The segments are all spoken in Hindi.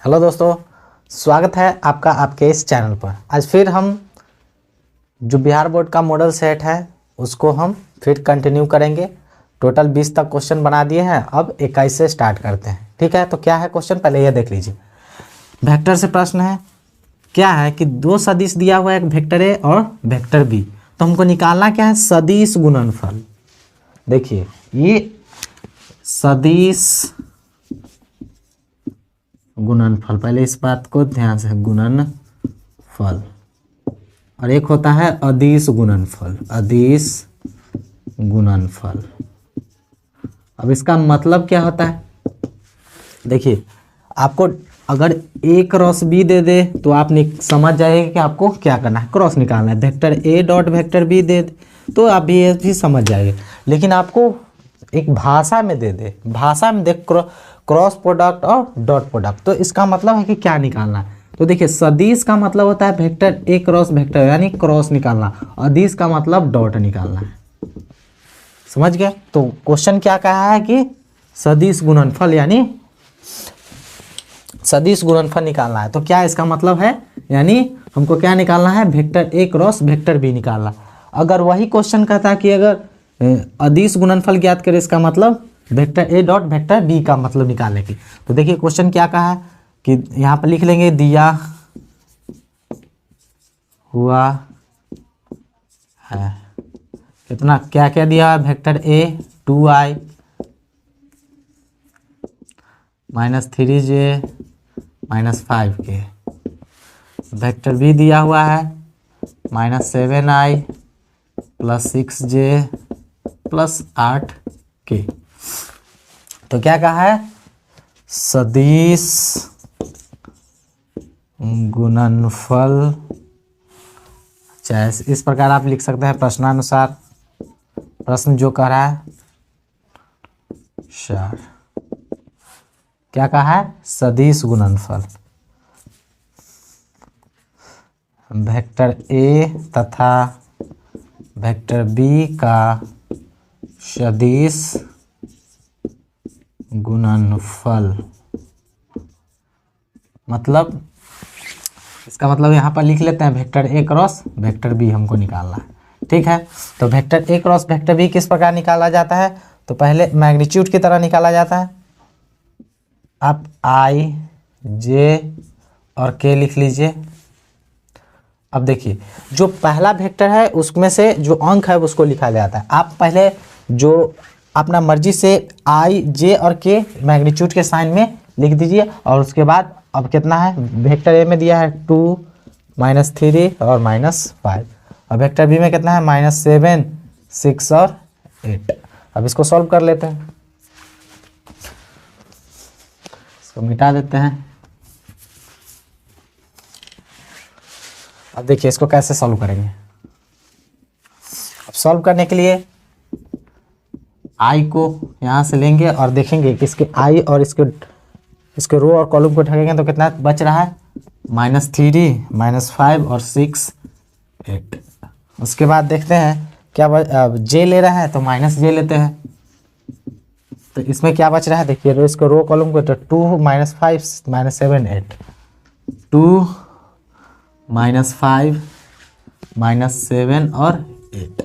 हेलो दोस्तों, स्वागत है आपका आपके इस चैनल पर। आज फिर हम जो बिहार बोर्ड का मॉडल सेट है उसको हम फिर कंटिन्यू करेंगे। टोटल 20 तक क्वेश्चन बना दिए हैं, अब 21 से स्टार्ट करते हैं। ठीक है, तो क्या है क्वेश्चन, पहले ये देख लीजिए। वेक्टर से प्रश्न है, क्या है कि दो सदिश दिया हुआ है, एक वेक्टर ए और वेक्टर बी। तो हमको निकालना क्या है, सदिश गुणनफल। देखिए ये सदिश गुणनफल, पहले इस बात को ध्यान से, गुणनफल, और एक होता है अदिश गुणनफल। अदिश गुणनफल, अब इसका मतलब क्या होता है, देखिए आपको अगर ए क्रॉस बी दे दे तो आप समझ जाएंगे कि आपको क्या करना है, क्रॉस निकालना है। Vector A dot vector B दे तो आप भी ये भी समझ जाएंगे। लेकिन आपको एक भाषा में दे दे, भाषा में देख क्रॉस प्रोडक्ट और डॉट प्रोडक्ट, तो इसका मतलब है कि क्या निकालना है। तो देखिए सदिश का मतलब होता है वेक्टर ए क्रॉस वेक्टर, यानी क्रॉस निकालना। अदिश का मतलब डॉट निकालना है। समझ गया। तो क्वेश्चन क्या कहा है कि सदिश गुणनफल यानी सदिश गुणनफल निकालना है। तो क्या इसका मतलब है, यानी हमको क्या निकालना है, vector A cross vector B निकालना। अगर वही क्वेश्चन कहता कि अगर अदिश गुणनफल ज्ञात करें, इसका मतलब vector A dot vector B का मतलब निकालने की। तो देखिए क्वेश्चन क्या कहा है कि यहाँ पर लिख लेंगे, दिया हुआ है कितना, क्या क्या दिया है, वेक्टर ए 2i -3j -5k, vector B दिया हुआ है -7i +6j +8k। तो क्या कहा है, सदिश गुणनफल, चाहे इस प्रकार आप लिख सकते हैं प्रश्नानुसार, प्रश्न जो कह रहा है सर, क्या कहा है, सदिश गुणनफल वेक्टर ए तथा वेक्टर बी का सदिश गुणनफल। मतलब इसका मतलब यहाँ पर लिख लेते हैं, vector A cross vector B हमको निकालना है। ठीक है, तो vector A cross vector B किस प्रकार निकाला जाता है, तो पहले मैग्नीट्यूड की तरह निकाला जाता है। आप आई जे और के लिख लीजिए। अब देखिए जो पहला वेक्टर है उसमें से जो अंक है उसको लिखा जाता है। आप पहले जो अपना मर्जी से आई जे और के मैग्नीट्यूड के साइन में लिख दीजिए, और उसके बाद अब कितना है, वेक्टर ए में दिया है 2 -3 और -5, और वेक्टर बी में कितना है, -7 6 और 8। अब इसको सॉल्व कर लेते हैं, इसको मिटा देते हैं। अब देखिए इसको कैसे सॉल्व करेंगे। अब सॉल्व करने के लिए आई को यहाँ से लेंगे और देखेंगे कि इसके आई और इसके रो और कॉलम को उठाएंगे तो कितना बच रहा है, -3 -5 और 6 8। उसके बाद देखते हैं क्या जे ले रहा है तो -j लेते हैं, तो इसमें क्या बच रहा है, देखिए इसको रो कॉलम को, तो 2 -5 -7 8, 2 -5 -7 और 8।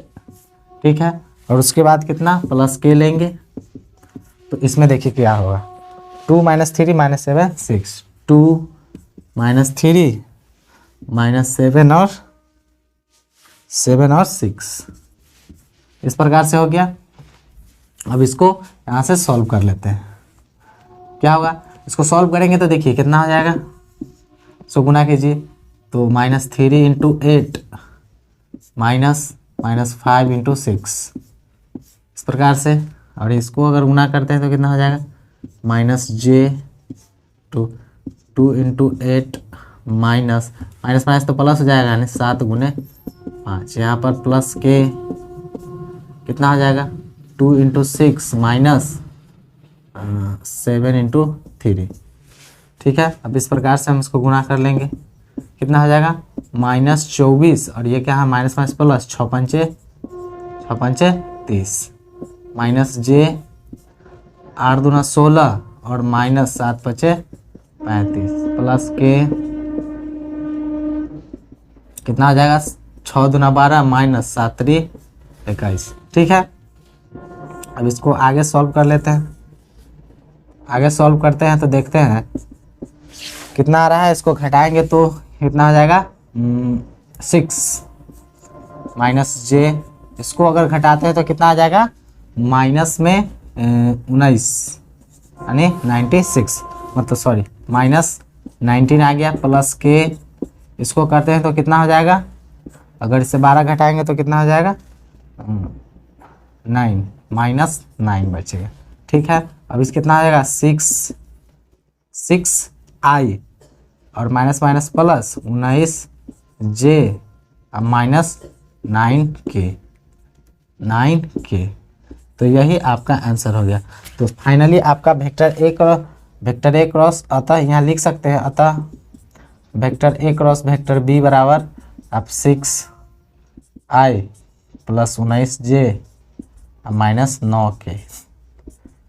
ठीक है, और उसके बाद कितना प्लस के लेंगे, तो इसमें देखिए क्या होगा, 2 -3 -7 6, 2 -3 -7 और 7 और 6, इस प्रकार से हो गया। अब इसको यहाँ से सॉल्व कर लेते हैं। क्या होगा, इसको सॉल्व करेंगे तो देखिए कितना हो जाएगा, इसको गुना कीजिए, तो -3 × 8 -5 × 6, इस प्रकार से। और इसको अगर गुना करते हैं तो कितना हो जाएगा, -j 2 × 8 माइनस तो प्लस हो जाएगा, यानी 7 × 5, यहाँ पर प्लस के कितना हो जाएगा, 2 × 6 -7 × 3। ठीक है, अब इस प्रकार से हम इसको गुना कर लेंगे, कितना हो जाएगा, -24, और ये क्या है, माइनस प्लस, 6 पंचे 30, -j 8 दूना 16 और -7 5 35। प्लस के कितना आ जाएगा 6 दूना 12 माइनस 7 3 21। ठीक है, अब इसको आगे सॉल्व कर लेते हैं। आगे सॉल्व करते हैं तो देखते हैं कितना आ रहा है। इसको घटाएंगे तो कितना आ जाएगा 6 माइनस जे। इसको अगर घटाते हैं तो कितना आ जाएगा माइनस में 19 यानी 96, मतलब सॉरी माइनस 19 आ गया। प्लस के इसको करते हैं तो कितना हो जाएगा, अगर इससे 12 घटाएंगे तो कितना हो जाएगा 9 माइनस 9 बचेगा। ठीक है, अब इस कितना आ जाएगा 6 आई और माइनस माइनस प्लस 19 जे अब माइनस 9 के। तो यही आपका आंसर हो गया। तो फाइनली आपका वेक्टर ए क्रॉस अतः यहाँ लिख सकते हैं, अतः vector A cross vector B बराबर आप 6i plus 19j minus 9k,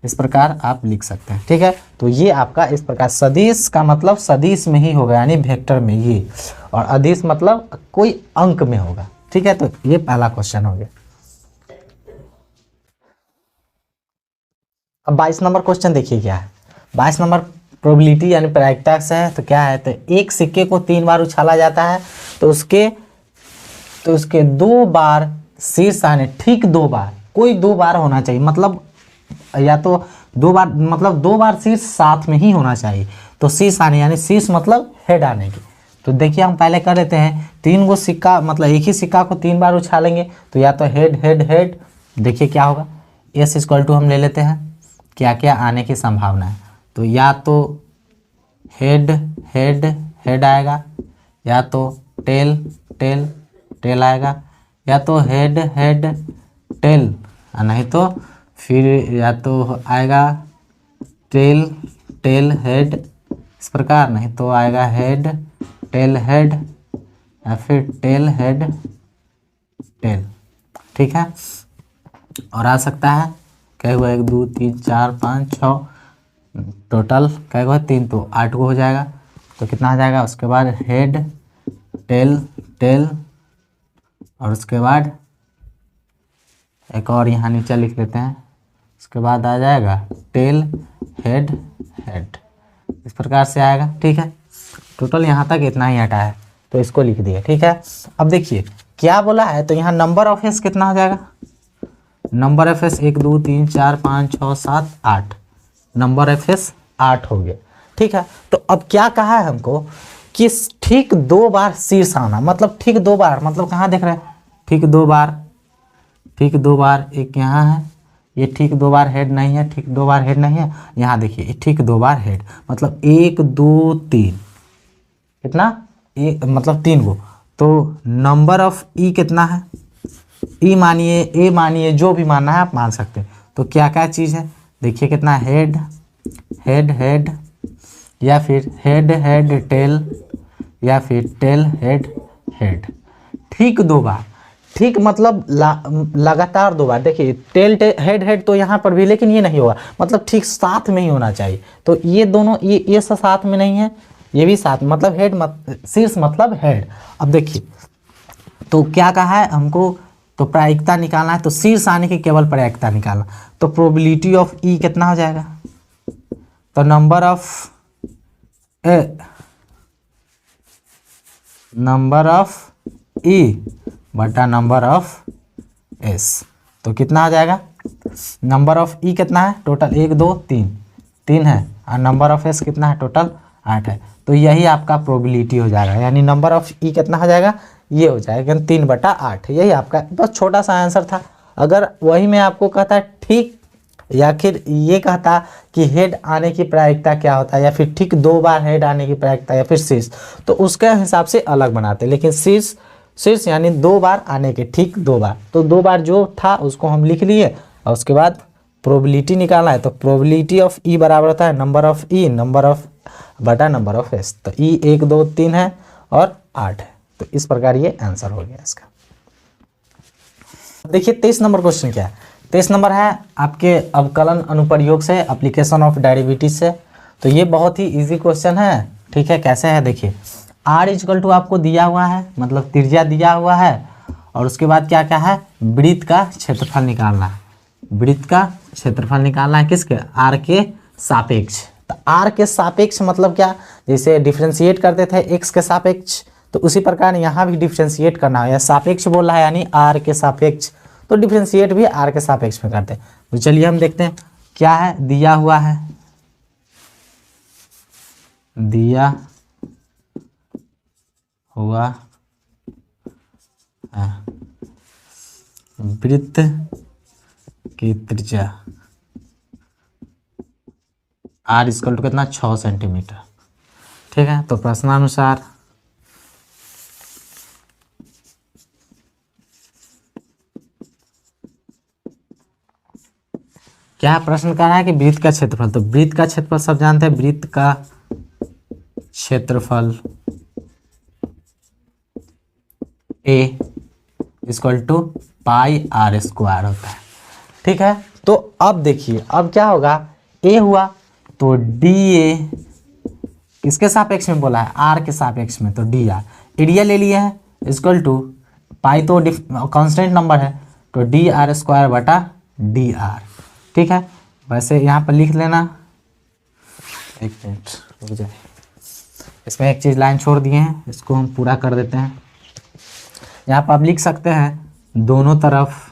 इस प्रकार आप लिख सकते हैं। ठीक है, तो ये आपका इस प्रकार सदिश का मतलब सदिश में ही होगा यानी वेक्टर में ये, और अदिश मतलब कोई अंक में होगा। ठीक है, तो ये पहला क्वेश्चन हो गया। अब 22 नंबर क्वेश्चन देखिए क्या है। 22 नंबर प्रोबेबिलिटी यानी प्रायिकता से है। तो क्या है, तो एक सिक्के को 3 बार उछाला जाता है तो उसके 2 बार शीर्ष आने, ठीक 2 बार, कोई 2 बार होना चाहिए, मतलब या तो 2 बार, मतलब 2 बार शीर्ष साथ में ही होना चाहिए। तो शीर्ष आने यानी शीर्ष मतलब हेड आने की। तो देखिए हम पहले कर लेते हैं, 3 गो सिक्का मतलब एक ही सिक्का को 3 बार उछालेंगे तो या तो हेड हेड हेड, देखिए क्या होगा एस इक्वल टू हम ले लेते हैं क्या क्या आने की संभावना है। तो या तो हेड हेड हेड आएगा, या तो टेल टेल टेल आएगा, या तो हेड हेड टेल, नहीं तो फिर या तो आएगा टेल टेल हेड इस प्रकार, नहीं तो आएगा हेड टेल हेड या फिर टेल हेड टेल। ठीक है, और आ सकता है क्या हुआ 1 2 3 4 5 6 टोटल क्या हुआ 3, तो 8 को हो जाएगा। तो कितना आ जाएगा, उसके बाद हेड टेल टेल और उसके बाद एक और यहाँ नीचे लिख लेते हैं, उसके बाद आ जाएगा टेल हेड हेड, इस प्रकार से आएगा। ठीक है, टोटल यहाँ तक इतना ही हटा है तो इसको लिख दिए। ठीक है, अब देखिए क्या बोला है, तो यहाँ नंबर ऑफ एस कितना हो जाएगा, number of S 1 2 3 4 5 6 7 8, number of S 8 हो गया। ठीक है, तो अब क्या कहा है हमको कि ठीक 2 बार शीर्ष आना, मतलब ठीक 2 बार, मतलब कहाँ देख रहे हैं, ठीक 2 बार, ठीक 2 बार, एक यहाँ है, ये ठीक 2 बार हेड नहीं है, ठीक 2 बार हेड नहीं है, यहाँ देखिए ठीक 2 बार हेड, मतलब 1 2 3 कितना, एक मतलब 3 गो। तो नंबर ऑफ ई कितना है, ई मानिए ए मानिए, जो भी मानना है आप मान सकते हैं। तो क्या क्या चीज़ है, देखिए कितना हेड हेड हेड, या फिर हेड हेड टेल, या फिर टेल हेड हेड, ठीक 2 बार, ठीक मतलब लगातार 2 बार। देखिए टेल हेड हेड तो यहाँ पर भी, लेकिन ये नहीं होगा, मतलब ठीक साथ में ही होना चाहिए। तो ये दोनों ये साथ में नहीं है, ये भी साथ, मतलब हेड शीर्ष मतलब हेड। अब देखिए तो क्या कहा है हमको, तो प्रायिकता निकालना है, तो शीर्ष आने की केवल प्रायिकता निकालना। तो प्रोबेबिलिटी ऑफ ई कितना हो जाएगा, तो नंबर ऑफ ई बटा नंबर ऑफ एस, तो कितना आ जाएगा, नंबर ऑफ ई कितना है टोटल 1 2 3 है, और नंबर ऑफ एस कितना है टोटल 8 है। तो यही आपका प्रोबेबिलिटी हो जाएगा, यानी नंबर ऑफ ई कितना हो जाएगा, ये हो जाएगा 3/8। यही आपका बस छोटा सा आंसर था। अगर वही मैं आपको कहता ठीक, या फिर ये कहता कि हेड आने की प्रायिकता क्या होता है, या फिर ठीक 2 बार हेड आने की प्रायिकता, या फिर शीर्ष, तो उसके हिसाब से अलग बनाते। लेकिन शीर्ष यानी 2 बार आने के, ठीक 2 बार, तो 2 बार जो था उसको हम लिख लिए, और उसके बाद प्रोबेबिलिटी निकालना है। तो प्रोबेबिलिटी ऑफ ई बराबर होता है number of E number of बटा नंबर ऑफ एस। तो ई 1 2 3 है और 8 है, तो इस प्रकार ये आंसर हो गया इसका। देखिए 23 नंबर क्वेश्चन क्या है, 23 नंबर है आपके अवकलन अनुप्रयोग से, एप्लीकेशन ऑफ डेरिवेटिव से। तो ये बहुत ही इजी क्वेश्चन है, ठीक है, कैसे है देखिए, r इक्वल टू आपको दिया हुआ है, मतलब त्रिज्या दिया हुआ है, और उसके बाद क्या क्या है, वृत्त का क्षेत्रफल निकालना है। वृत्त का क्षेत्रफल निकालना है किसके, r के सापेक्ष। तो r के सापेक्ष मतलब क्या, जैसे डिफ्रेंशिएट करते थे x के सापेक्ष, तो उसी प्रकार यहाँ भी डिफ्रेंशिएट करना है, या सापेक्ष बोल रहा है यानी r के सापेक्ष, तो डिफ्रेंशिएट भी r के सापेक्ष में करते हैं। तो चलिए हम देखते हैं क्या है, दिया हुआ है, दिया हुआ है वृत्त की त्रिज्या r इक्वल टू कितना, 6 सेंटीमीटर। ठीक है, तो प्रश्नानुसार क्या प्रश्न कर रहा है कि वृत्त का क्षेत्रफल, तो वृत्त का क्षेत्रफल सब जानते हैं, वृत्त का क्षेत्रफल a equal to pi r square होता है। ठीक है, तो अब देखिए अब क्या होगा, a हुआ तो dA किसके सापेक्ष में बोला है, r के सापेक्ष में, तो dr एरिया ले लिया है इक्वल टू पाई तो कांस्टेंट नंबर है, तो dr स्क्वायर बटा dr। ठीक है, वैसे यहाँ पर लिख लेना, एक मिनट रुक जाए, इसमें एक चीज़ लाइन छोड़ दिए हैं, इसको हम पूरा कर देते हैं। यहाँ पर आप लिख सकते हैं दोनों तरफ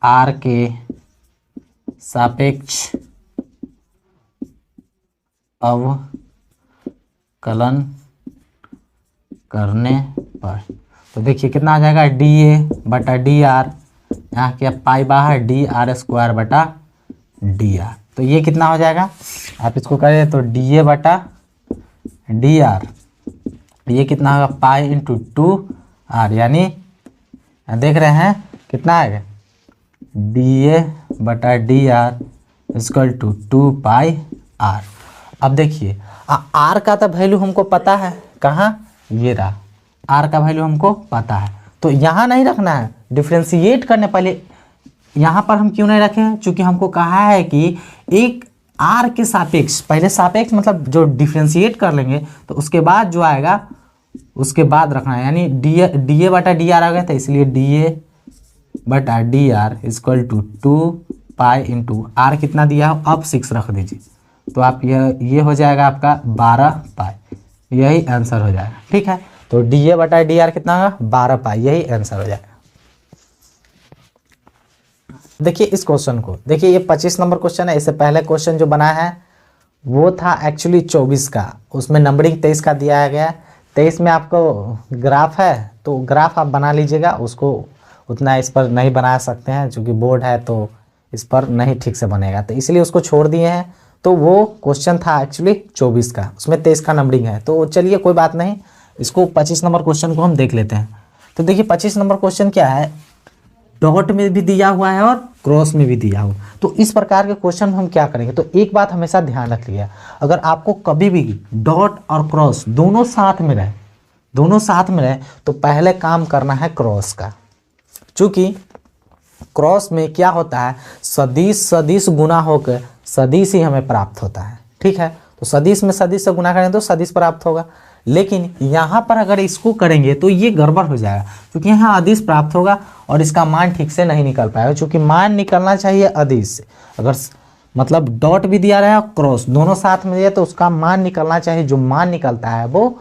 r के सापेक्ष अवकलन करने पर, तो देखिए कितना आ जाएगा, dA बटा dr, यहाँ क्या पाई बाहर, dr स्क्वायर बटा dr, तो ये कितना हो जाएगा, आप इसको करें तो dA बटा dr, ये कितना होगा, पाई इंटू 2r, यानी देख रहे हैं कितना आएगा, dA बटा dr equal to 2 pi r। अब देखिए r का तो वैल्यू हमको पता है, कहाँ, ये रहा, r का वैल्यू हमको पता है, तो यहाँ नहीं रखना है, डिफ्रेंशिएट करने पहले यहाँ पर हम क्यों नहीं रखें, चूँकि हमको कहा है कि एक r के सापेक्ष, पहले सापेक्ष मतलब जो डिफ्रेंशिएट कर लेंगे तो उसके बाद जो आएगा उसके बाद रखना है, यानी dA बटा dr आ गया था, इसलिए dA बटा dr equal to 2 pi into r कितना दिया हो, अब 6 रख दीजिए, तो आप ये हो जाएगा आपका 12 पाई, यही आंसर हो जाएगा। ठीक है, तो dA बटा dr कितना होगा, 12 पाई, यही आंसर हो जाएगा। देखिए इस क्वेश्चन को, देखिए ये 25 नंबर क्वेश्चन है, इससे पहले क्वेश्चन जो बना है वो था एक्चुअली 24 का, उसमें नंबरिंग 23 का दिया गया है। 23 में आपको ग्राफ है, तो ग्राफ आप बना लीजिएगा, उसको उतना इस पर नहीं बना सकते हैं क्योंकि बोर्ड है तो इस पर नहीं ठीक से बनेगा, तो इसलिए उसको छोड़ दिए हैं। तो वो क्वेश्चन था एक्चुअली 24 का, उसमें 23 का नंबरिंग है, तो चलिए कोई बात नहीं, इसको 25 नंबर क्वेश्चन को हम देख लेते हैं। तो देखिए 25 नंबर क्वेश्चन क्या है, डॉट में भी दिया हुआ है और क्रॉस में भी दिया हुआ, तो इस प्रकार के क्वेश्चन हम क्या करेंगे, तो एक बात हमेशा ध्यान रखिएगा, अगर आपको कभी भी डॉट और क्रॉस दोनों साथ में रहे तो पहले काम करना है क्रॉस का, चूँकि क्रॉस में क्या होता है, सदिश गुना होकर सदिश ही हमें प्राप्त होता है। ठीक है, तो सदिश में सदिश से गुना करें तो सदिश प्राप्त होगा, लेकिन यहाँ पर अगर इसको करेंगे तो ये गड़बड़ हो जाएगा, क्योंकि यहाँ अदिश प्राप्त होगा और इसका मान ठीक से नहीं निकल पाएगा, क्योंकि मान निकलना चाहिए अदिश से, अगर मतलब डॉट भी दिया रहा है और क्रॉस दोनों साथ में दिया तो उसका मान निकलना चाहिए, जो मान निकलता है वो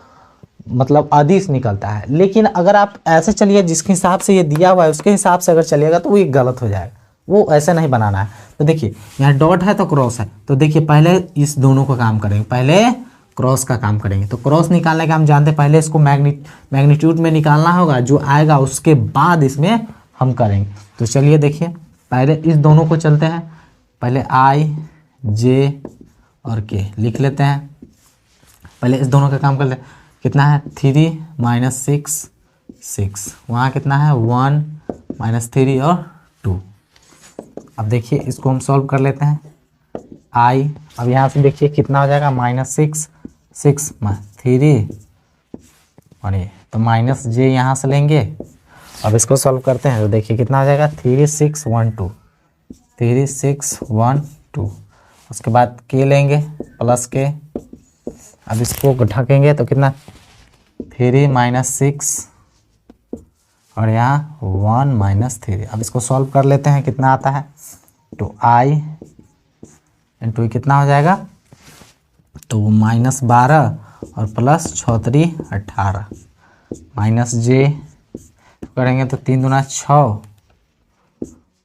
मतलब अदिश निकलता है। लेकिन अगर आप ऐसे चलिए जिसके हिसाब से ये दिया हुआ है उसके हिसाब से अगर चलिएगा तो वो ये गलत हो जाएगा, वो ऐसे नहीं बनाना है। तो देखिए यहाँ डॉट है तो क्रॉस है, तो देखिए पहले इस दोनों का काम करेंगे, पहले क्रॉस का काम करेंगे। तो क्रॉस निकालने का हम जानते हैं, पहले इसको मैग्नीट्यूड में निकालना होगा, जो आएगा उसके बाद इसमें हम करेंगे। तो चलिए देखिए पहले इस दोनों को चलते हैं, पहले I J और K लिख लेते हैं, पहले इस दोनों का काम कर लेते हैं। कितना है 3 माइनस 6, वहाँ कितना है 1 माइनस 3 और 2। अब देखिए इसको हम सॉल्व कर लेते हैं। I अब यहाँ से देखिए कितना हो जाएगा -6 3 और ये तो माइनस J यहाँ से लेंगे। अब इसको सॉल्व करते हैं तो देखिए कितना हो जाएगा 3 6 1 2 3 6 1 2। उसके बाद के लेंगे प्लस के, अब इसको ढकेंगे तो कितना 3 माइनस 6 और यहाँ 1 माइनस 3। अब इसको सॉल्व कर लेते हैं, कितना आता है, तो i इंटू कितना हो जाएगा, तो -12 और प्लस 6 18 माइनस जे करेंगे तो 3 दूना 6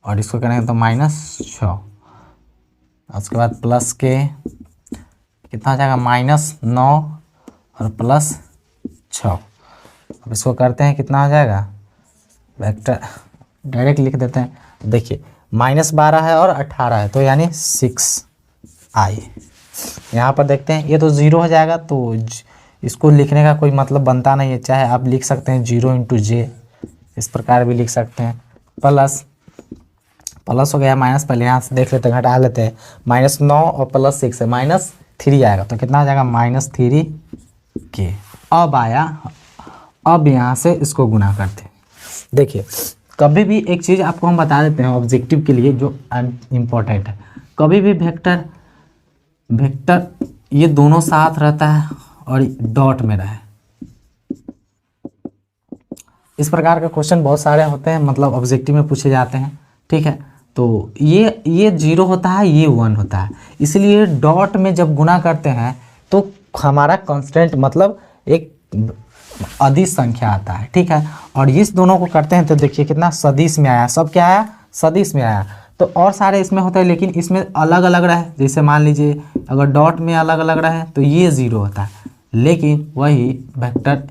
और इसको करेंगे तो -6। उसके बाद प्लस के कितना हो जाएगा -9 और प्लस 6। अब इसको करते हैं, कितना हो जाएगा, वेक्टर डायरेक्ट लिख देते हैं। देखिए -12 है और 18 है तो यानी 6i। यहाँ पर देखते हैं ये तो 0 हो जाएगा, तो इसको लिखने का कोई मतलब बनता नहीं है। चाहे आप लिख सकते हैं 0 इंटू जे, इस प्रकार भी लिख सकते हैं। प्लस हो गया माइनस, पहले यहाँ से देख लेते हैं, घटा लेते हैं। -9 और प्लस 6 है, -3 आएगा तो कितना हो जाएगा -3 के। अब आया, अब यहाँ से इसको गुना करते हैं। देखिए कभी भी एक चीज़ आपको हम बता देते हैं ऑब्जेक्टिव के लिए जो इम्पोर्टेंट है, कभी भी वेक्टर ये दोनों साथ रहता है और डॉट में रहे, इस प्रकार के क्वेश्चन बहुत सारे होते हैं, मतलब ऑब्जेक्टिव में पूछे जाते हैं। ठीक है, तो ये 0 होता है, ये 1 होता है, इसलिए डॉट में जब गुना करते हैं तो हमारा कांस्टेंट मतलब एक अदिश संख्या आता है। ठीक है, और इस दोनों को करते हैं तो देखिए कितना सदिश में आया, सब क्या आया, सदिश में आया। तो और सारे इसमें होते हैं लेकिन इसमें अलग अलग रहे, जैसे मान लीजिए अगर डॉट में अलग अलग रहे तो ये 0 होता है, लेकिन वही वेक्टर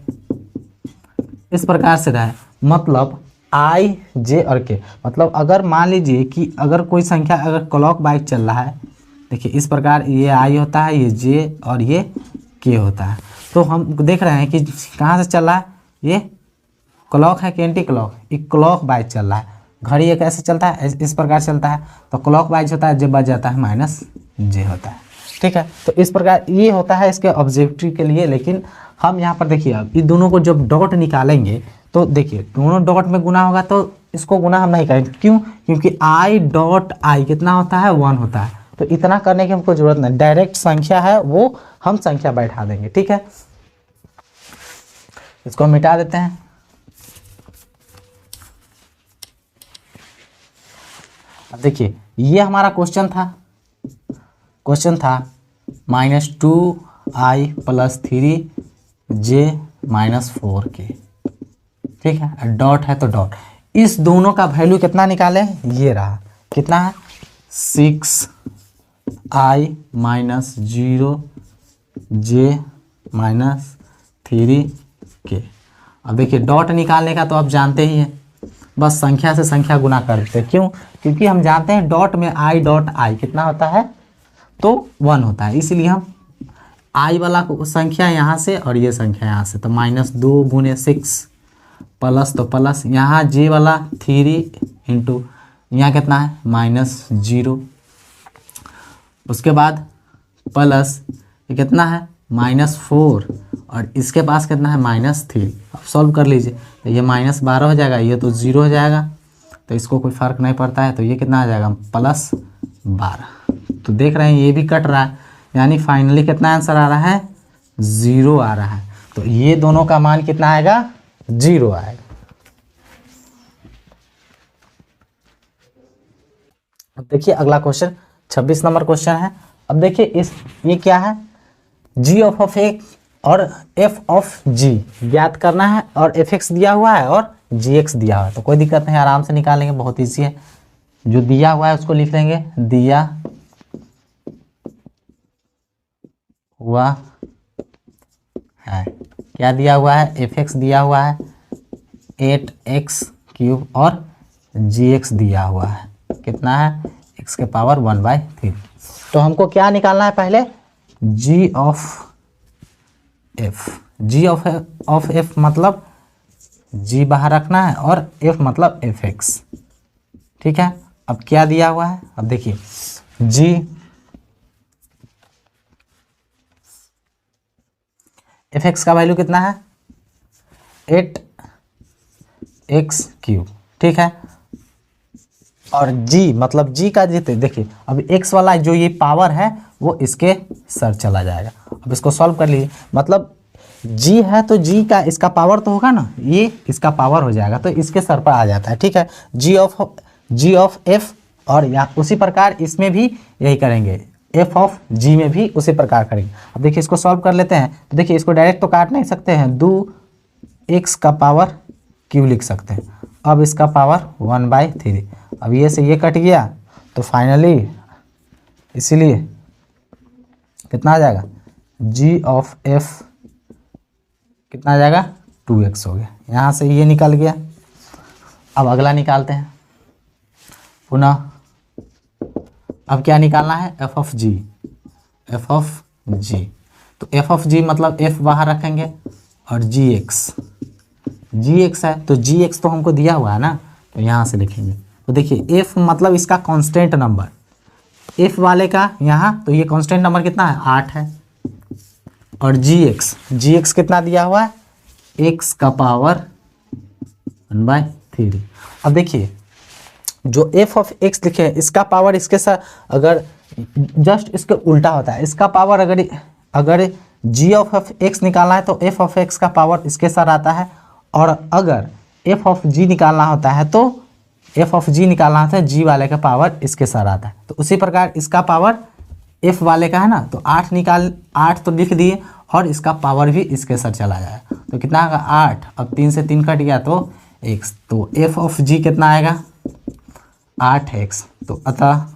इस प्रकार से रहे, मतलब i j और k, मतलब अगर मान लीजिए कि अगर कोई संख्या अगर क्लॉक वाइज चल रहा है, देखिए इस प्रकार ये i होता है, ये j और ये k होता है। तो हम देख रहे हैं कि कहाँ से चल रहा है, ये क्लॉक है कि एंटी क्लॉक, ये क्लॉक वाइज चल रहा है। घड़ी ये कैसे चलता है, इस प्रकार चलता है, तो क्लॉक वाइज होता है, जब बच जाता है -j होता है। ठीक है, तो इस प्रकार ये होता है इसके ऑब्जेक्टिव के लिए। लेकिन हम यहाँ पर देखिए अब इन दोनों को जब डॉट निकालेंगे तो देखिए दोनों डॉट में गुना होगा, तो इसको गुना हम नहीं करेंगे, क्यों, क्योंकि i डॉट i कितना होता है, 1 होता है। तो इतना करने की हमको जरूरत नहीं, डायरेक्ट संख्या है वो हम संख्या बैठा देंगे। ठीक है, इसको मिटा देते हैं। अब देखिए ये हमारा क्वेश्चन था -2i + 3j - 4k। ठीक है, डॉट है तो डॉट, इस दोनों का वैल्यू कितना निकाले, ये रहा, कितना है 6i - 0j - 3k। अब देखिए डॉट निकालने का तो आप जानते ही हैं, बस संख्या से संख्या गुना कर देते हैं। क्यों, क्योंकि हम जानते हैं डॉट में i डॉट i कितना होता है, तो 1 होता है, इसलिए हम i वाला संख्या यहाँ से और ये संख्या यहाँ से, तो -2 × 6 प्लस, तो प्लस यहाँ j वाला 3 इंटू यहाँ कितना है -0, उसके बाद प्लस ये कितना है -4 और इसके पास कितना है -3। अब सॉल्व कर लीजिए, तो ये -12 हो जाएगा, ये तो 0 हो जाएगा, तो इसको कोई फ़र्क नहीं पड़ता है, तो ये कितना आ जाएगा +12। तो देख रहे हैं ये भी कट रहा है, यानी फाइनली कितना आंसर आ रहा है, 0 आ रहा है। तो ये दोनों का मान कितना आएगा, 0 आएगा। अब देखिए अगला क्वेश्चन 26 नंबर क्वेश्चन है। अब देखिए ये क्या है, g ऑफ x और f ऑफ g ज्ञात करना है, और fx दिया हुआ है और gx दिया हुआ है। तो कोई दिक्कत नहीं, आराम से निकालेंगे, बहुत ईजी है। जो दिया हुआ है उसको लिख लेंगे, दिया हुआ है, क्या दिया हुआ है, fx दिया हुआ है 8x³ और gx दिया हुआ है कितना है, x⁻⁴। तो हमको क्या निकालना है, पहले g ऑफ f मतलब g बाहर रखना है और f मतलब fx। ठीक है, अब क्या दिया हुआ है, अब देखिए g fx का वैल्यू कितना है 8x³। ठीक है, और जी मतलब जी का जीते, देखिए अब x वाला जो ये पावर है वो इसके सर चला जाएगा। अब इसको सॉल्व कर लीजिए, मतलब g है तो g का इसका पावर तो होगा ना, ये इसका पावर हो जाएगा तो इसके सर पर आ जाता है, ठीक है, g ऑफ f। और यहाँ उसी प्रकार इसमें भी यही करेंगे, f ऑफ g में भी उसी प्रकार करेंगे। अब देखिए इसको सॉल्व कर लेते हैं, तो देखिए इसको डायरेक्ट तो काट नहीं सकते हैं, 2x का पावर q लिख सकते हैं। अब इसका पावर 1/3, अब ये से ये कट गया तो फाइनली इसीलिए कितना आ जाएगा, g ऑफ f कितना आ जाएगा 2x हो गया, यहाँ से ये निकल गया। अब अगला निकालते हैं पुनः, अब क्या निकालना है, f of g, f of g, तो f ऑफ g मतलब f बाहर रखेंगे और gx है तो gx तो हमको दिया हुआ है ना, तो यहाँ से लिखेंगे। तो देखिए f मतलब इसका कांस्टेंट नंबर, f वाले का यहाँ तो ये कांस्टेंट नंबर कितना है 8 है, और gx कितना दिया हुआ है x का पावर 1/3। अब देखिए जो f ऑफ x लिखे हैं इसका पावर इसके साथ अगर जस्ट इसके उल्टा होता है, इसका पावर अगर g ऑफ x निकालना है तो f ऑफ x का पावर इसके साथ आता है, और अगर f ऑफ g निकालना होता है तो f ऑफ g निकालना होता है g वाले का पावर इसके साथ आता है। तो उसी प्रकार इसका पावर f वाले का है ना, तो 8 तो लिख दिए और इसका पावर भी इसके साथ चला जाएगा, तो कितना आएगा 8। अब 3 से 3 कट गया तो x, तो f ऑफ g कितना आएगा 8x, तो अतः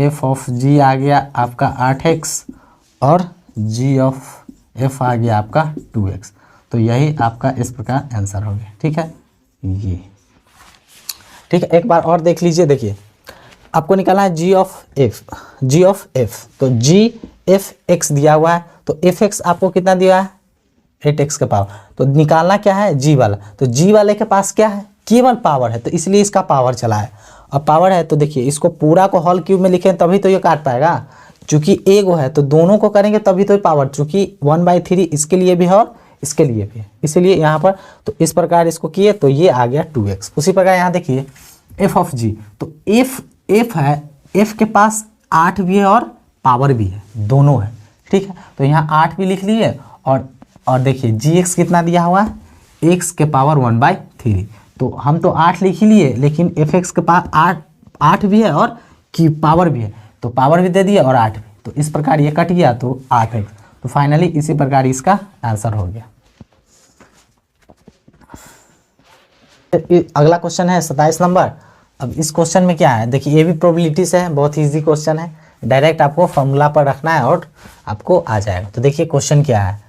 f ऑफ g आ गया आपका 8x और g ऑफ f आ गया आपका 2x। तो यही आपका इस प्रकार आंसर हो गया, ठीक है ये, ठीक है। एक बार और देख लीजिए, देखिए आपको निकालना है g ऑफ f, तो g f x दिया हुआ है, तो f x आपको कितना दिया है 8x का पावर, तो निकालना क्या है g वाला, तो g वाले के पास क्या है केवल पावर है, तो इसलिए इसका पावर चला है। अब पावर है तो देखिए इसको पूरा को हॉल क्यूब में लिखें तभी तो ये काट पाएगा, चूंकि एगो है तो दोनों को करेंगे तभी तो पावर, चूंकि 1/3 इसके लिए भी है और इसके लिए भी है, इसीलिए यहाँ पर तो इस प्रकार इसको किए तो ये आ गया 2x। उसी प्रकार यहाँ देखिए f ऑफ g, तो f है, f के पास 8 भी है और पावर भी है, दोनों है, ठीक है, तो यहाँ 8 भी लिख लिए और देखिए gx कितना दिया हुआ है x के पावर 1/3, तो हम तो 8 लिख ही लिए लेकिन fx के पास 8 भी है और की पावर भी है, तो पावर भी दे दिए और 8 भी, तो इस प्रकार ये कट गया तो 8x, तो फाइनली इसी प्रकार इसका आंसर हो गया। अगला क्वेश्चन है 27 नंबर। अब इस क्वेश्चन में क्या है, देखिए ये भी प्रोबेबिलिटी से है, बहुत इजी क्वेश्चन है, डायरेक्ट आपको फॉर्मूला पर रखना है और आपको आ जाएगा। तो देखिए क्वेश्चन क्या है,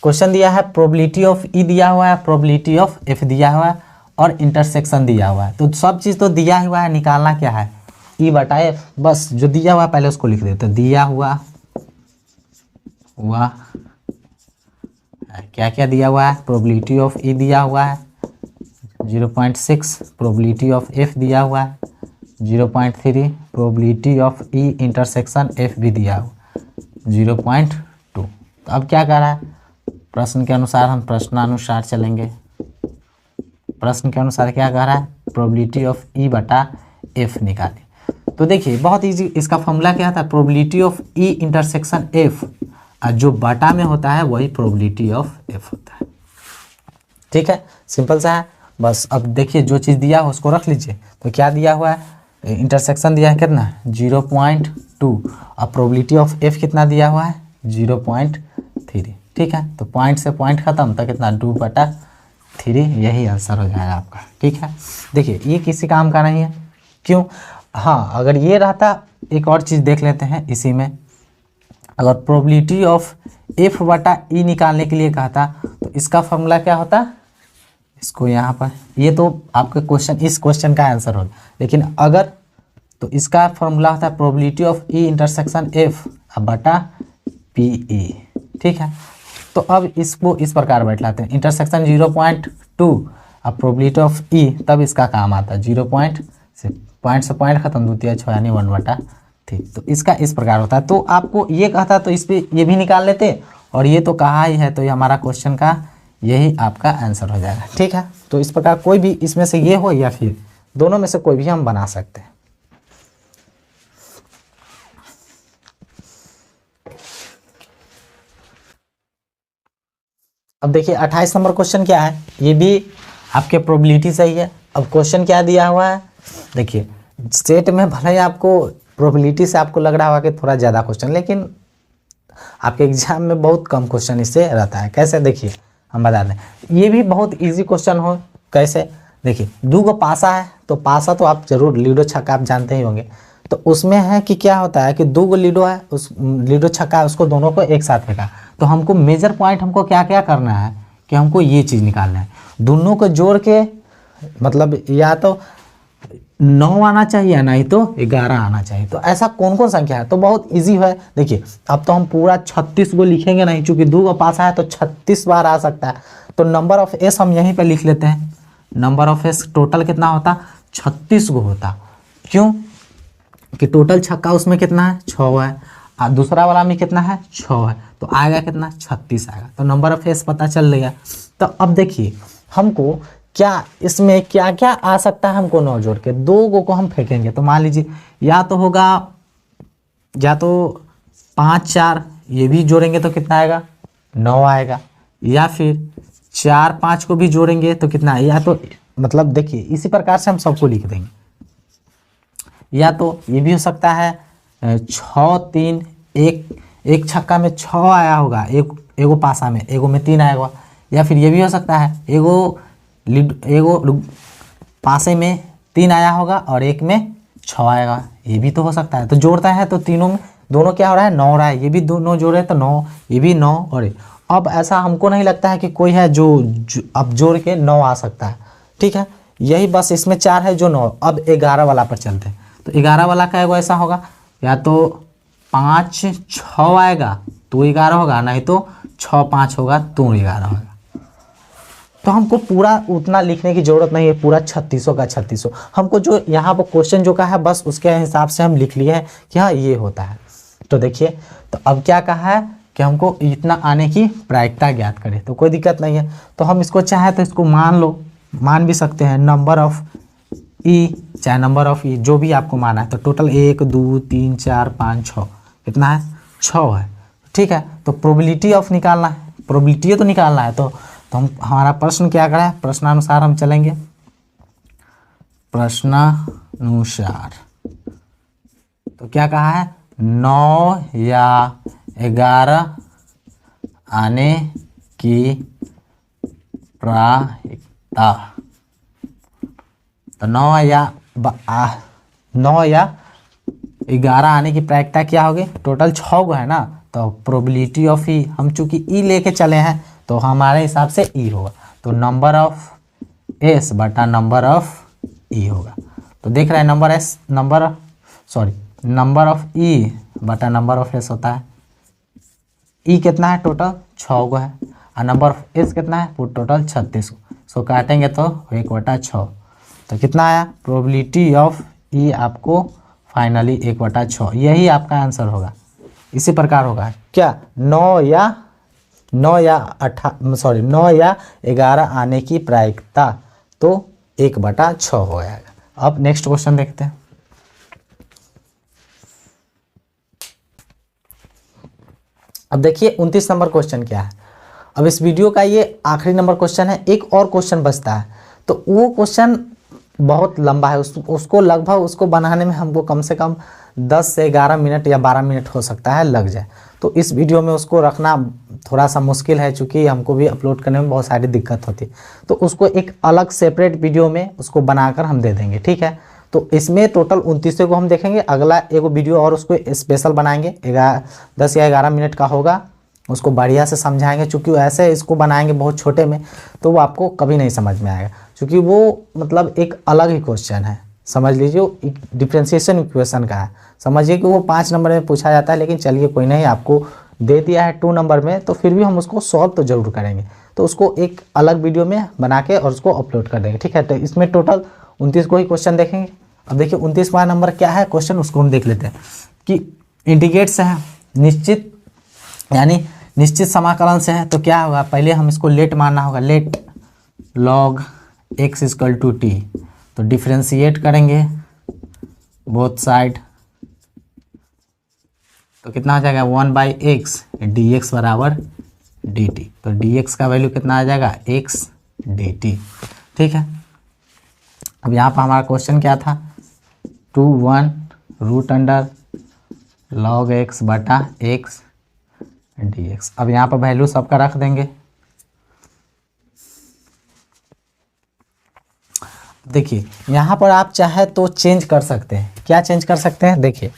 क्वेश्चन दिया है प्रोबेबिलिटी ऑफ ई दिया हुआ है, प्रोबेबिलिटी ऑफ एफ दिया हुआ है और इंटरसेक्शन दिया हुआ है, तो सब चीज़ तो दिया हुआ है, निकालना क्या है ई बटा एफ, बस जो दिया हुआ है पहले उसको लिख देते, दिया हुआ क्या क्या दिया हुआ है, प्रोबेबिलिटी ऑफ ई दिया हुआ है 0.6, प्रोबेबिलिटी ऑफ एफ दिया हुआ है 0.3, probability of E intersection F भी दिया हुआ 0.2। तो अब क्या कर रहा है, प्रश्न के अनुसार हम प्रश्नानुसार चलेंगे, प्रश्न के अनुसार क्या कह रहा है, प्रोबेबिलिटी ऑफ ई बटा एफ निकालें। तो देखिए बहुत इजी, इसका फॉर्मूला क्या था, probability of E intersection F, और जो बटा में होता है वही प्रोबेबिलिटी ऑफ एफ होता है, ठीक है, सिंपल सा है बस। अब देखिए जो चीज़ दिया हो उसको रख लीजिए, तो क्या दिया हुआ है, इंटरसेक्शन दिया है कितना 0.2, अब प्रोबेबिलिटी ऑफ एफ कितना दिया हुआ है 0.3, ठीक है, तो पॉइंट से पॉइंट खत्म तो कितना 2/3, यही आंसर हो जाएगा आपका, ठीक है। देखिए ये किसी काम का नहीं है, क्यों, हाँ अगर ये रहता, एक और चीज़ देख लेते हैं इसी में, अगर प्रोबेबिलिटी ऑफ एफ बटा ई निकालने के लिए कहता तो इसका फॉर्मूला क्या होता, इसको यहाँ पर, ये तो आपके क्वेश्चन इस क्वेश्चन का आंसर होगा, लेकिन अगर तो इसका फॉर्मूला होता है probability of E intersection F बटा पी ई, ठीक है। तो अब इसको इस प्रकार बैठलाते हैं, इंटरसेक्शन 0.2 अब प्रोबेबिलिटी ऑफ ई, तब इसका काम आता है 0. से पॉइंट खत्म, द्वितीय 6 यानी 1/3, तो इसका इस प्रकार होता है। तो आपको ये कहता तो इस पर ये भी निकाल लेते, और ये तो कहा ही है, तो ये हमारा क्वेश्चन का यही आपका आंसर हो जाएगा, ठीक है। तो इस प्रकार कोई भी इसमें से ये हो या फिर दोनों में से कोई भी हम बना सकते हैं। अब देखिए 28 नंबर क्वेश्चन क्या है, ये भी आपके प्रोबेबिलिटी सही है। अब क्वेश्चन क्या दिया हुआ है, देखिए स्टेट में भले ही आपको प्रोबेबिलिटी से आपको लग रहा होगा कि थोड़ा ज़्यादा क्वेश्चन, लेकिन आपके एग्जाम में बहुत कम क्वेश्चन इससे रहता है। कैसे, देखिए हम बता दें, ये भी बहुत इजी क्वेश्चन हो। कैसे, देखिए 2 पासा है, तो पासा तो आप जरूर लूडो छक्का आप जानते ही होंगे। तो उसमें है कि क्या होता है कि 2 लूडो है, उस लूडो छक्का है, उसको दोनों को एक साथ फेंका। तो हमको मेजर पॉइंट हमको क्या क्या करना है कि हमको ये चीज़ निकालना है, दोनों को जोड़ के, मतलब या तो 9 आना चाहिए, नहीं तो 11 आना चाहिए। तो ऐसा कौन कौन संख्या है, तो बहुत इजी है। देखिए अब तो हम पूरा 36 को लिखेंगे नहीं, चूंकि 2 पासा है तो 36 बार आ सकता है। तो नंबर ऑफ एस हम यहीं पे लिख लेते हैं। नंबर ऑफ एस टोटल कितना होता, 36 को होता। क्यों कि टोटल छक्का उसमें कितना है, 6 है, और दूसरा वाला में कितना है, 6 है, तो आएगा कितना, 36 आएगा। तो नंबर ऑफ एस पता चल गया। तो अब देखिए हमको क्या इसमें क्या क्या आ सकता है, हमको 9 जोड़ के 2 को हम फेंकेंगे। तो मान लीजिए या तो होगा, या तो 5 4 ये भी जोड़ेंगे तो कितना आएगा, 9 आएगा, या फिर 4 5 को भी जोड़ेंगे तो कितना है, या तो मतलब देखिए इसी प्रकार से हम सबको लिख देंगे। या तो ये भी हो सकता है 6 3 एक छक्का में 6 आया होगा, एगो पासा में, एगो में 3 आएगा। या फिर ये भी हो सकता है एगो पासे में 3 आया होगा और एक में 6 आएगा, ये भी तो हो सकता है। तो जोड़ता है तो तीनों में दोनों क्या हो रहा है, 9 हो रहा है। ये भी दोनों जोड़े तो 9, ये भी 9 और अब ऐसा हमको नहीं लगता है कि कोई है जो अब जोड़ के 9 आ सकता है। ठीक है, यही बस इसमें 4 है जो 9। अब 11 वाला पर चलते हैं। तो 11 वाला का एगो ऐसा होगा, या तो 5 6 आएगा तो 11 होगा, नहीं तो 6 5 होगा तो 11 होगा। तो हमको पूरा उतना लिखने की जरूरत नहीं है, पूरा 3600 का 3600 हमको जो यहाँ पर क्वेश्चन जो कहा है बस उसके हिसाब से हम लिख लिए हैं कि हाँ ये होता है। तो देखिए, तो अब क्या कहा है कि हमको इतना आने की प्रायिकता ज्ञात करें, तो कोई दिक्कत नहीं है। तो हम इसको चाहे तो इसको मान भी सकते हैं नंबर ऑफ ई, चाहे नंबर ऑफ ई, जो भी आपको माना है। तो टोटल 1 2 3 4 5 6 कितना है, 6 है। ठीक है, तो प्रोबेबिलिटी ऑफ निकालना है, प्रोबेबिलिटी तो निकालना है। तो हम हमारा प्रश्न क्या करा है, प्रश्नानुसार हम चलेंगे। प्रश्नानुसार तो क्या कहा है, 9 या 11 आने की प्रायिकता। तो 9 या 11 आने की प्रायिकता क्या होगी, टोटल 6 को है ना, तो प्रोबेबिलिटी ऑफ ई, हम चूंकि ई लेके चले हैं तो हमारे हिसाब से ई होगा। तो नंबर ऑफ एस बटा नंबर ऑफ ई होगा। तो देख रहे हैं नंबर ऑफ ई बटा नंबर ऑफ एस होता है। ई कितना है, टोटल 6 को है, और नंबर ऑफ एस कितना है, टोटल 36 को। सो काटेंगे तो 1/6। तो कितना आया, प्रोबेबिलिटी ऑफ ई आपको फाइनली 1/6, यही आपका आंसर होगा। इसी प्रकार होगा क्या, 9 या 11 आने की प्रायिकता, तो 1/6 हो जाएगा। अब नेक्स्ट क्वेश्चन देखते हैं। अब देखिए 29 नंबर क्वेश्चन क्या है। अब इस वीडियो का ये आखिरी नंबर क्वेश्चन है, एक और क्वेश्चन बचता है। तो वो क्वेश्चन बहुत लंबा है, उसको लगभग उसको बनाने में हमको कम से कम 10 से 11 मिनट या 12 मिनट हो सकता है लग जाए। तो इस वीडियो में उसको रखना थोड़ा सा मुश्किल है, चूँकि हमको भी अपलोड करने में बहुत सारी दिक्कत होती है। तो उसको एक अलग सेपरेट वीडियो में उसको बनाकर हम दे देंगे। ठीक है, तो इसमें टोटल 29 को हम देखेंगे। अगला एक वीडियो और उसको स्पेशल बनाएंगे, 10 या 11 मिनट का होगा, उसको बढ़िया से समझाएंगे। चूँकि ऐसे इसको बनाएंगे बहुत छोटे में तो वो आपको कभी नहीं समझ में आएगा, क्योंकि वो मतलब एक अलग ही क्वेश्चन है। समझ लीजिए डिफरेंशिएशन इक्वेशन का है। समझिए कि वो 5 नंबर में पूछा जाता है, लेकिन चलिए कोई नहीं, आपको दे दिया है 2 नंबर में, तो फिर भी हम उसको सॉल्व तो जरूर करेंगे। तो उसको एक अलग वीडियो में बना के और उसको अपलोड कर देंगे। ठीक है, तो इसमें टोटल 29 को ही क्वेश्चन देखेंगे। अब देखिए 29वां नंबर क्या है क्वेश्चन, उसको हम देख लेते हैं कि इंटीग्रेट से है, निश्चित यानी निश्चित समाकलन से है। तो क्या होगा, पहले हम इसको लेट मानना होगा, लेट log x = t। तो डिफरेंशिएट करेंगे बोथ साइड, तो कितना हो जाएगा 1/x dx बराबर dt। तो dx का वैल्यू कितना आ जाएगा x dt। ठीक है, अब यहाँ पर हमारा क्वेश्चन क्या था 2 1 log x बटा x dx। अब यहाँ पर वैल्यू सबका रख देंगे। देखिए यहाँ पर आप चाहे तो चेंज कर सकते हैं। क्या चेंज कर सकते हैं, देखिए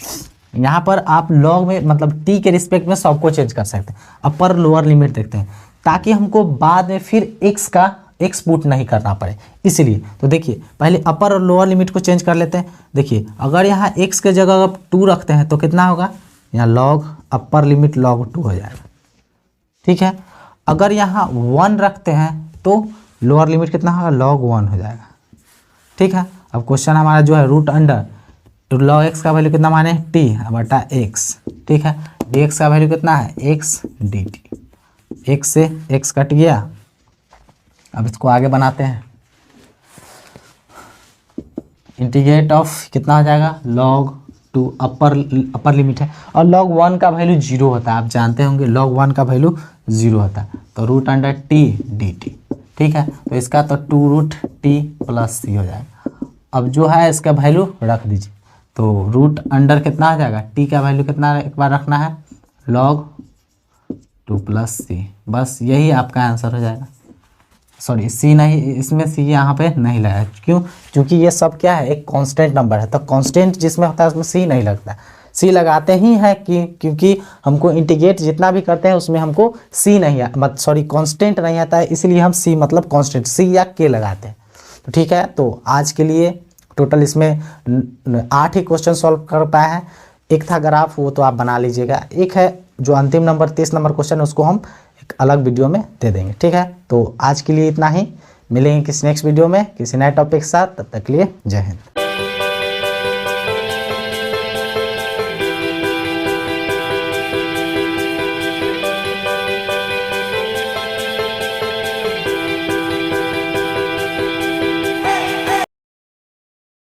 यहाँ पर आप लॉग में मतलब t के रिस्पेक्ट में सबको चेंज कर सकते हैं। अपर लोअर लिमिट देखते हैं ताकि हमको बाद में फिर x पुट नहीं करना पड़े, इसलिए। तो देखिए पहले अपर और लोअर लिमिट को चेंज कर लेते हैं। देखिए अगर यहाँ x के जगह अगर 2 रखते हैं तो कितना होगा, यहाँ लॉग अपर लिमिट log 2 हो जाएगा। ठीक है, अगर यहाँ 1 रखते हैं तो लोअर लिमिट कितना होगा log 1 हो जाएगा। ठीक है, अब क्वेश्चन हमारा जो है रूट अंडर लॉग एक्स का वैल्यू कितना माने t बटा x। ठीक है, dx का वैल्यू कितना है x dt। x से x कट गया। अब इसको आगे बनाते हैं, इंटीग्रेट ऑफ कितना हो जाएगा log 2 अपर लिमिट है और log 1 का वैल्यू 0 होता है, आप जानते होंगे log 1 का वैल्यू 0 होता है। तो रूट अंडर t dt। ठीक है, तो इसका तो 2 रूट t प्लस c हो जाएगा। अब जो है इसका वैल्यू रख दीजिए, तो रूट अंडर कितना आ जाएगा t का वैल्यू कितना एक बार रखना है log 2 प्लस c। बस यही आपका आंसर हो जाएगा। सॉरी c नहीं, इसमें c यहाँ पे नहीं लगा, क्यों, क्योंकि ये सब क्या है एक कांस्टेंट नंबर है। तो कांस्टेंट जिसमें होता है उसमें c नहीं लगता। c लगाते ही है क्योंकि हमको इंटीग्रेट जितना भी करते हैं उसमें हमको c नहीं सॉरी कांस्टेंट नहीं आता है, इसलिए हम c मतलब कांस्टेंट c या k लगाते हैं। तो ठीक है, तो आज के लिए टोटल इसमें 8 ही क्वेश्चन सॉल्व कर पाए हैं। एक था ग्राफ, वो तो आप बना लीजिएगा। एक है जो अंतिम नंबर 30 नंबर क्वेश्चन, उसको हम एक अलग वीडियो में दे देंगे। ठीक है, तो आज के लिए इतना ही। मिलेंगे किसी नेक्स्ट वीडियो में किसी नए टॉपिक के साथ, तब तक के लिए जय हिंद।